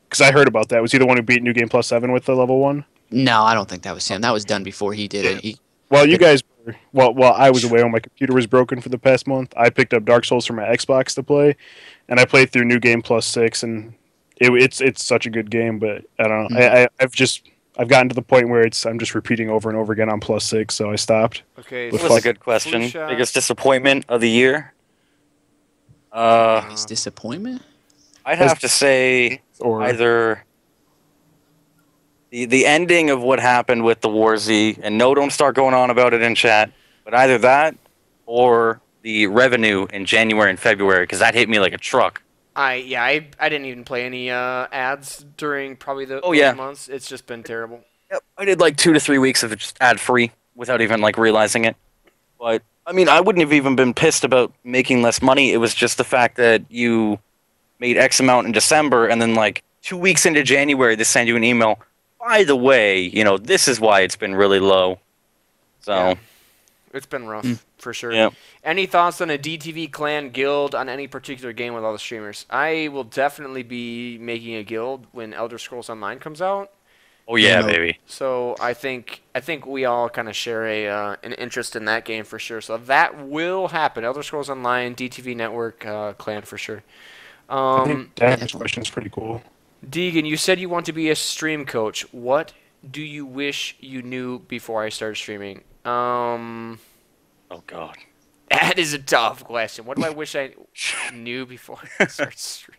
Because I heard about that. Was he the one who beat New Game plus 7 with the level 1? No, I don't think that was him. That was done before he did it. Well, you guys were, while I was away when my computer was broken for the past month, I picked up Dark Souls for my Xbox to play, and I played through New Game plus 6, and it's such a good game. But I don't know. I've gotten to the point where I'm just repeating over and over again on plus 6, so I stopped. Okay, That With was a fuck- good question. Flusha. Biggest disappointment of the year? His disappointment? I'd have to say Or either the ending of what happened with the War Z, and no, don't start going on about it in chat, but either that or the revenue in January and February, because that hit me like a truck. I didn't even play any ads during probably those months. It's just been terrible. Yep, I did like 2 to 3 weeks of it just ad-free without even like realizing it. But, I mean, I wouldn't have even been pissed about making less money. It was just the fact that you made X amount in December, and then like 2 weeks into January, they send you an email. By the way, this is why it's been really low. So, Yeah. It's been rough, for sure. yeah. Any thoughts on a DTV clan guild on any particular game with all the streamers? I will definitely be making a guild when Elder Scrolls Online comes out. Oh yeah, No. baby. So I think we all kind of share an interest in that game for sure. So that will happen. Elder Scrolls Online, DTV Network clan for sure. I think Dan's question is pretty cool. Deegan, you said you want to be a stream coach. What do you wish you knew before I started streaming? Oh God. That is a tough question. What do I wish I knew before I started streaming?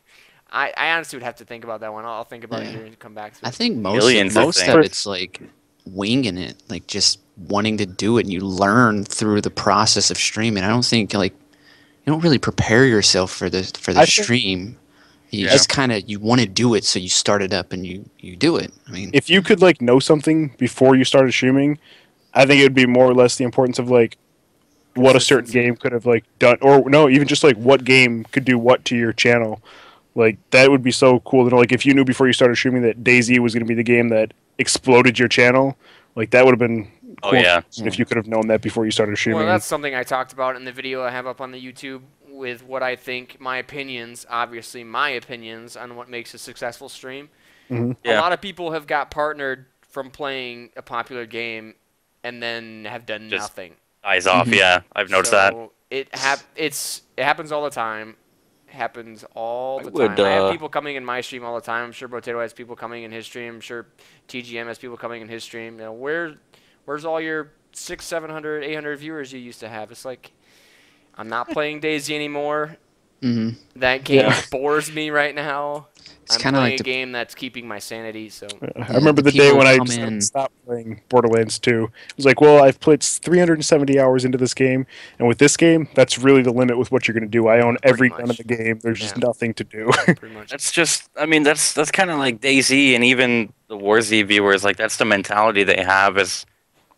I honestly would have to think about that one. I'll think about it here and come back to it. I think Millions of most of things. it's like winging it, like just wanting to do it, and you learn through the process of streaming. I don't think like you don't really prepare yourself for the stream. You just kind of you want to do it, so you start it up and you do it. I mean, If you could like know something before you started streaming, I think it would be more or less the importance of like what a certain game could have like done, or no, even just like what game could do what to your channel. Like that would be so cool to know. Like if you knew before you started streaming that DayZ was going to be the game that exploded your channel, like that would have been cool. Oh, yeah. If you could have known that before you started streaming. Well, that's something I talked about in the video I have up on the YouTube with what I think, my opinions, obviously my opinions on what makes a successful stream. Mm-hmm. A lot of people have got partnered from playing a popular game and then have done Just nothing. Eyes off. Yeah, I've noticed that. It happens all the time. Happens all the would, time. I have people coming in my stream all the time. I'm sure Brotatoe has people coming in his stream. I'm sure TGM has people coming in his stream. You know, where's all your 600, 700, 800 viewers you used to have? It's like, I'm not playing DayZ anymore. That game bores me right now. It's I'm kinda playing like a game that's keeping my sanity. So I remember the day people when I come just in- stopped playing Borderlands 2. It was like, well, I've played 370 hours into this game, and with this game, that's really the limit with what you're going to do. I own every gun in much. the game. There's just Yeah. nothing to do. pretty much. That's just, I mean, that's kind of like DayZ and even the WarZ viewers. Like that's the mentality they have is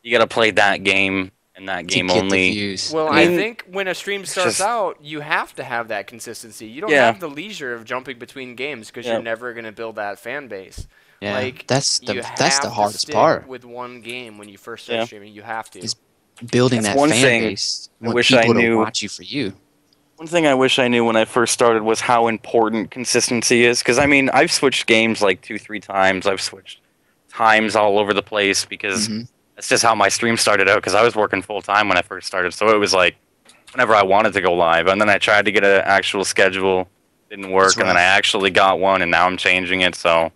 you got to play that game and that to game get the only. views. Well, I I mean, think when a stream starts just- out, you have to have that consistency. You don't Yeah. have the leisure of jumping between games because Yeah. you're never going to build that fan base. Yeah, Like, that's you the have to hardest stick part. with one game when you first start Yeah. streaming. You have to. Is building That's that one fan thing base. I You want wish I people to knew. watch you for you. One thing I wish I knew when I first started was how important consistency is. Because, I mean, I've switched games like 2-3 times. I've switched times all over the place because that's just how my stream started out. Because I was working full-time when I first started. So it was like whenever I wanted to go live. And then I tried to get an actual schedule. Didn't work. That's And then rough. I actually got one. And now I'm changing it. So,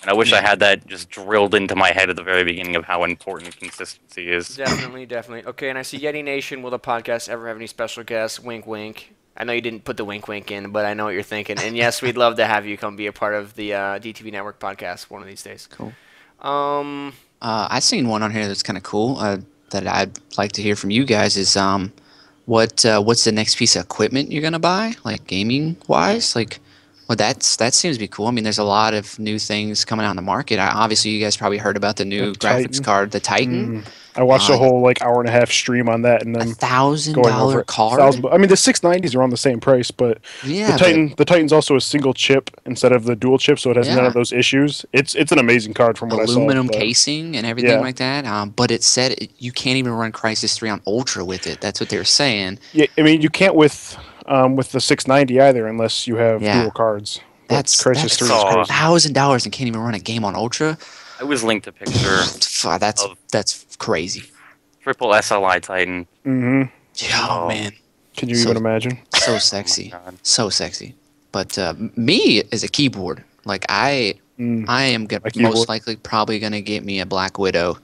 and I wish I had that just drilled into my head at the very beginning of how important consistency is. Definitely, definitely. Okay, and I see Yeti Nation. Will the podcast ever have any special guests? Wink, wink. I know you didn't put the wink, wink in, but I know what you're thinking. And yes, we'd love to have you come be a part of the DTV Network podcast one of these days. Cool. I I seen one on here that's kind of cool that I'd like to hear from you guys is what's the next piece of equipment you're gonna buy, like gaming wise, like. Well, that seems to be cool. I mean, there's a lot of new things coming out in the market. Obviously, you guys probably heard about the new The graphics Titan. card, the Titan. I watched a whole like hour and a half stream on that, and then going over $1,000 it. card. I mean, the 690s are on the same price, but Yeah, the Titan's also a single chip instead of the dual chip, so it has none Yeah. of those issues. It's an amazing card from what aluminum I saw. but- casing and everything Yeah. like that. But it said you can't even run Crysis 3 on Ultra with it. That's what they were saying. Yeah, I mean, you can't with the 690 either unless you have Yeah. dual cards. That's Crysis 3 is all- crazy. $1,000 and can't even run a game on Ultra. I was linked a picture That's crazy. triple SLI Titan. Mm-hmm. Yeah, oh, man, Can you So- even imagine? so sexy, God. so sexy. But me as a keyboard, like I am A keyboard? most likely probably gonna get me a Black Widow.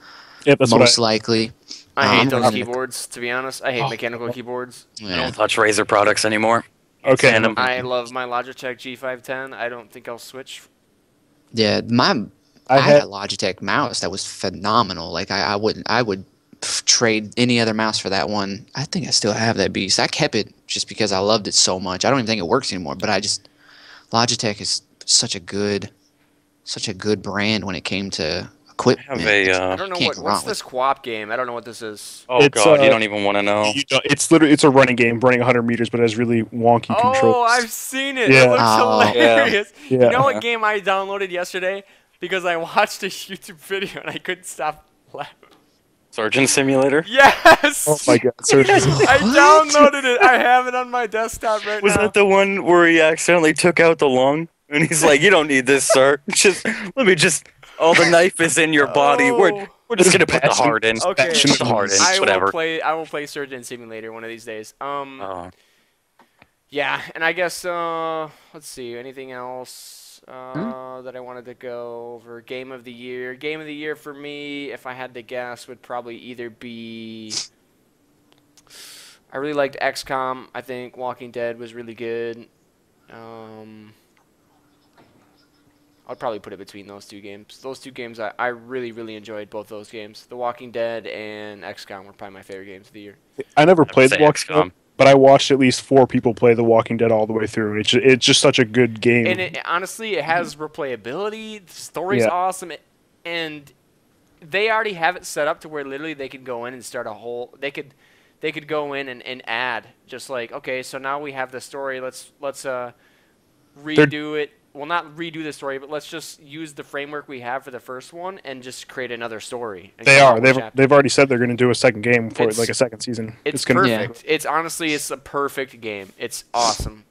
Yeah, that's Most what likely. I hate I'm those gonna- keyboards, to be honest. I hate mechanical keyboards. I Yeah. don't touch Razer products anymore. Okay. Stand 'em. I love my Logitech G510. I don't think I'll switch. Yeah, I I had had a Logitech mouse that was phenomenal. Like I would trade any other mouse for that one. I think I still have that beast. I kept it just because I loved it so much. I don't even think it works anymore, but Logitech is such a good brand when it came to equipment. I have a, I don't know Can't go what's wrong with this co-op game. I don't know what this is. Oh It's, god, you uh, don't even want to know. it's a running game, running 100 meters, but it has really wonky controls. Oh, I've seen it. Yeah. It looks Oh. hilarious. Yeah. You know what game I downloaded yesterday? Because I watched a YouTube video and I couldn't stop laughing. Surgeon Simulator? Yes! Oh my god, Surgeon. I downloaded it. I have it on my desktop right Was now. that the one where he accidentally took out the lung? And he's like, "You don't need this, sir. Oh, the knife is in your body. We're just gonna put the heart in. Okay. Put the heart in. I Whatever." will play Surgeon Simulator one of these days. Oh. Yeah, and I guess let's see, anything else? that I wanted to go over. Game of the year. Game of the year for me, if I had to guess, would probably either be... I really liked XCOM. I think Walking Dead was really good. I'd probably put it between those two games. Those two games, I really, really enjoyed both those games. The Walking Dead and XCOM were probably my favorite games of the year. I never played The Walking XCOM. Dead, but I watched at least 4 people play The Walking Dead all the way through. It's just such a good game. And honestly, it has replayability. The story's awesome. And they already have it set up to where literally they could go in and start a whole... They could go in and add, just like, okay, so now we have the story. Let's redo it. Well, not redo the story, but let's just use the framework we have for the first one and just create another story. They are. They've already said they're going to do a second game for like a second season. It's gonna perfect. It's honestly, it's a perfect game. It's awesome.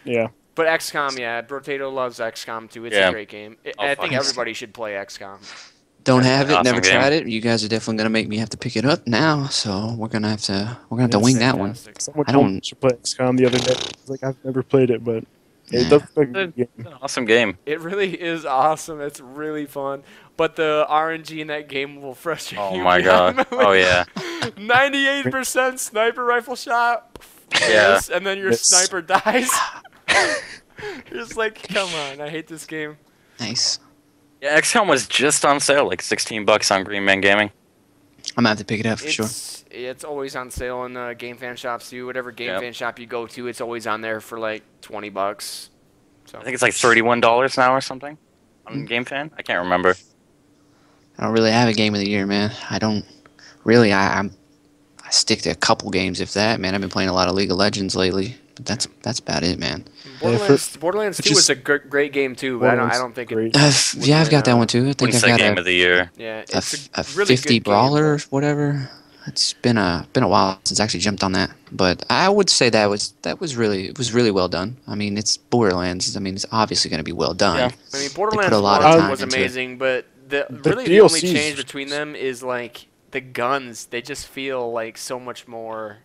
Yeah. But XCOM, Brotatoe loves XCOM too. It's a great game. I think everybody should play XCOM. Don't have it. Awesome Never game. tried it. You guys are definitely gonna make me have to pick it up now. So we're gonna have to wing that one. Fantastic. I don't- should play XCOM the other day. It's like I've never played it, but it does look like a good game. It's an awesome game. It really is awesome. It's really fun. But the RNG in that game will frustrate you. Oh my god. Oh yeah. 98% sniper rifle shot. Yeah. Yes, and then your Yes. sniper dies. You're just like, come on, I hate this game. Nice. Yeah, XCOM was just on sale, like $16 on Green Man Gaming. I'm gonna have to pick it up for sure. It's always on sale in Game Fan shops too. Whatever Game Fan shop you go to, it's always on there for like $20. So I think it's like $31 now or something on Game Fan. I can't remember. I don't really have a game of the year, man. I don't really. I stick to a couple games, if that. Man, I've been playing a lot of League of Legends lately, but that's about it, man. Borderlands 2 was a great game too, but I don't think it. I've got that one too. I think Wouldn't I've say got game of the year. Yeah, a it's a really 50 good brawler, game. whatever. It's been a while since I actually jumped on that, but I would say that was really well done. I mean, it's Borderlands. I mean, it's obviously going to be well done. Yeah. I mean, put Borderlands a lot one of time was into it. amazing, but the DLC only 's change between them is like the guns. They just feel like so much more.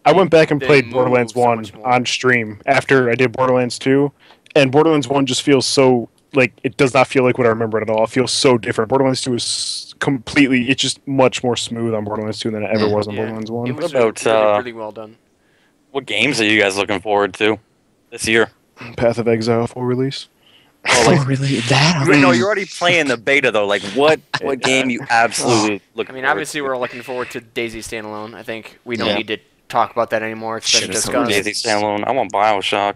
I went back and They played move Borderlands so 1 much more. on stream after I did Borderlands 2, and Borderlands 1 just feels so, like, it does not feel like what I remember at all. It feels so different. Borderlands 2 is completely, it's just much more smooth on Borderlands 2 than it ever was on Borderlands 1. It was What about, really well done. What games are you guys looking forward to this year? Path of Exile full release. Oh, really? That? Wait, no, you're already playing the beta though. Like, what game you absolutely look? I mean, obviously, we're looking forward to Daisy Standalone. I think we don't need to talk about that anymore. It's been Should've discussed. Daisy Standalone. I want BioShock.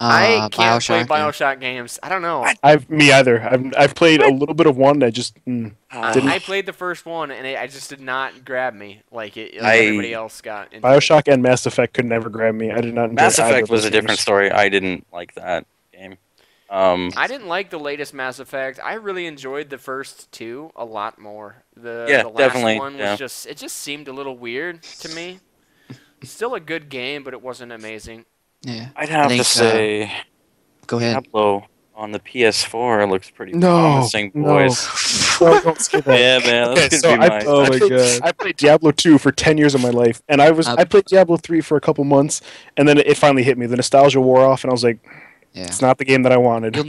I can't play yeah. BioShock games. I don't know. Me either. I've played a little bit of one. I just didn't. I played the first one, and I just did not grab me like everybody else got. Into BioShock and Mass Effect could never grab me. I did not. Enjoy Mass either Effect of was those a different games. story. I didn't like that game. I didn't like the latest Mass Effect. I really enjoyed the first two a lot more. The last definitely, one was it just seemed a little weird to me. Still a good game, but it wasn't amazing. Yeah. I'd have to think, say Go ahead. Diablo on the PS4 looks pretty promising, boys. Don't say that. Yeah, man. Okay, That's so gonna be my. I played Diablo 2 for 10 years of my life, and I played Diablo 3 for a couple months, and then it finally hit me. The nostalgia wore off, and I was like, Yeah. it's not the game that I wanted. You'll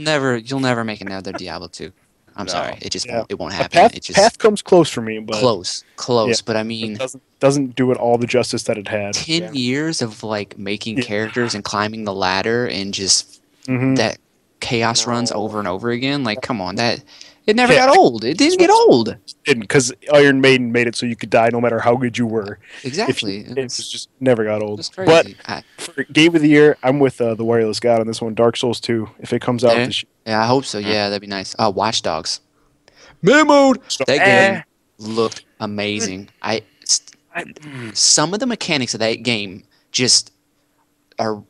never make another Diablo 2. I'm sorry. It just Yeah. it won't A happen. It just Path comes close for me, but close. Yeah. But I mean, it doesn't do it all the justice that it had. 10 years of like making Yeah. characters and climbing the ladder and just Mhm. that chaos runs over and over again. Like, come on, that it never Yeah. got old. It didn't get old. Didn't, because Iron Maiden made it so you could die no matter how good you were. Exactly. It was just never got old. It's But crazy. for Game of the Year, I'm with the Wireless God on this one. Dark Souls 2, if it comes out Yeah. this year. Yeah, I hope so. Yeah, that'd be nice. Watch Dogs. Mode. That game looked amazing. Some of the mechanics of that game just are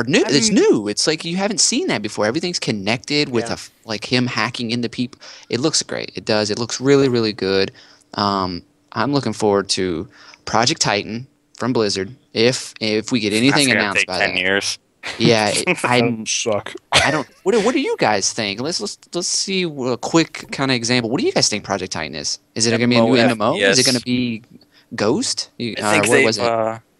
new. It's new. It's like you haven't seen that before. Everything's connected with like him hacking into people. It looks great. It does. It looks really, really good. I'm looking forward to Project Titan from Blizzard. If we get anything That's gonna announced take by 10 that. years. Yeah, That would suck. I don't. What do you guys think? Let's see a quick kind of example. What do you guys think Project Titan is? Is it going to be a new MMO? Is it going to be Ghost? I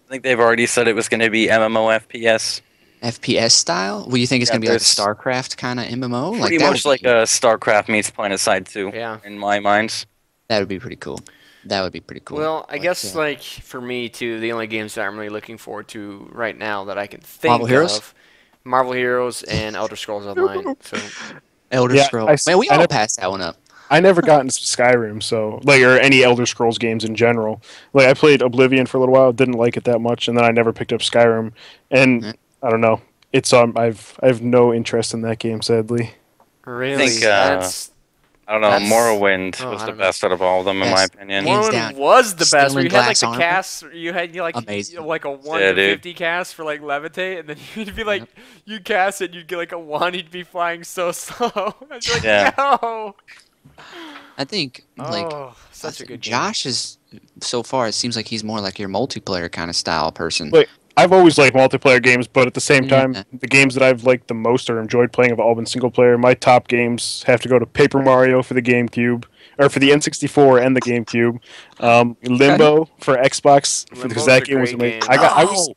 think they've already said it was going to be MMO FPS. FPS style? Well, you think it's Yeah, gonna be like a there's StarCraft kind of MMO? pretty that much would like be, a StarCraft meets Planet Side 2 Yeah. in my mind. that would be pretty cool. That would be pretty cool. Well, I But, guess like for me too, the only games that I'm really looking forward to right now that I can think Marvel Heroes? of, Marvel Heroes and Elder Scrolls Online. So Elder Yeah, Scrolls. Man, we I all never- passed that one up. I never got into Skyrim, so like or any Elder Scrolls games in general. Like I played Oblivion for a little while, didn't like it that much, and then I never picked up Skyrim. And Yeah. I don't know. It's I have no interest in that game, sadly. really, think, that's I don't know. That's- Morrowind oh, was I the don't know. best out of all of them, in my Best. opinion. Hands one down. was the Steel best. Where and you had like glass the armor. cast, you had like Amazing. like a 1 Yeah, to dude. 50 cast for like levitate, and then you'd be like, you cast it, you'd get like a 1, you'd be flying so slow. I'd be like, Yeah. no. I think like Oh, such a good game. Josh is so far. It seems like he's more like your multiplayer kind of style person. Like I've always liked multiplayer games, but at the same Yeah. time, the games that I've liked the most or enjoyed playing have all been single player. My top games have to go to Paper Mario for the GameCube, or for the N64 and the GameCube. Limbo for Xbox because Limbo's that a game was great amazing. game. I was.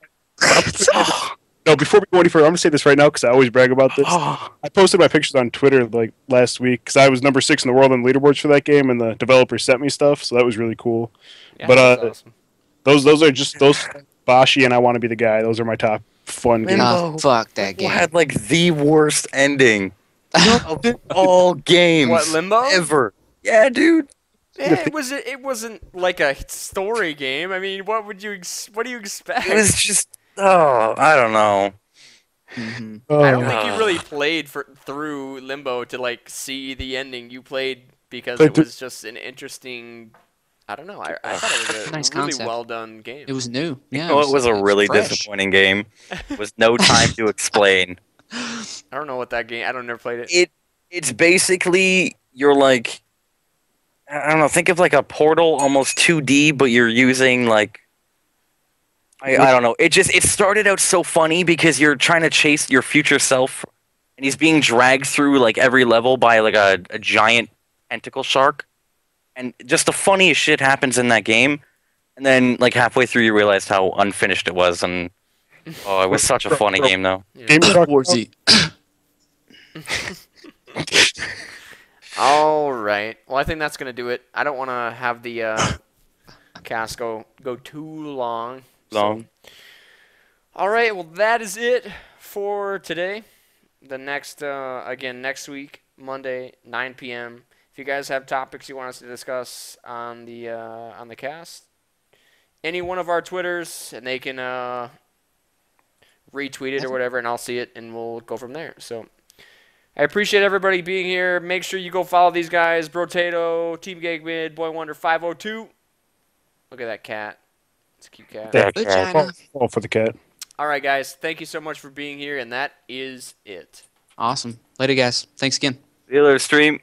No, before we go any further, I'm gonna say this right now because I always brag about this. I posted my pictures on Twitter like last week because I was number 6 in the world on leaderboards for that game, and the developer sent me stuff, so that was really cool. Yeah, but, that's awesome. Those are just those Bashi and I Want to Be the Guy. Those are my top fun games. Limbo. Fuck that Limbo game. had like the worst ending of all games What, Limbo? ever. Yeah, dude. Yeah, it wasn't like a story game. I mean, what do you expect? It was just I don't know. Mhm. I don't Oh. think you really played through Limbo to like see the ending. You played because Played it through- was just an interesting. I don't know. I thought it was a Nice really concept. well done game. It was new. Yeah, It was a really fresh. disappointing game. Was no time to explain. I don't know what that game. I don't never played it. It's basically you're like I don't know. Think of like a Portal, almost 2D, but you're using like I don't know. It started out so funny because you're trying to chase your future self, and he's being dragged through like every level by like a giant tentacle shark, and just the funniest shit happens in that game. And then like halfway through, you realize how unfinished it was, and it was such a funny game though. Game you're talking War about? Z. All right. Well, I think that's gonna do it. I don't want to have the cast go too long. Long. All right. Well, that is it for today. The next again next week, Monday, 9 p.m. If you guys have topics you want us to discuss on the cast, any one of our Twitters, and they can retweet it or whatever, and I'll see it, and we'll go from there. So I appreciate everybody being here. Make sure you go follow these guys: Brotatoe, Team Gang Mid, BoyWonder 502. Look at that cat. It's a cute cat. Yeah. Vagina. Oh, for the cat. All right, guys. Thank you so much for being here, and that is it. Awesome. Later, guys. Thanks again. See you later, stream.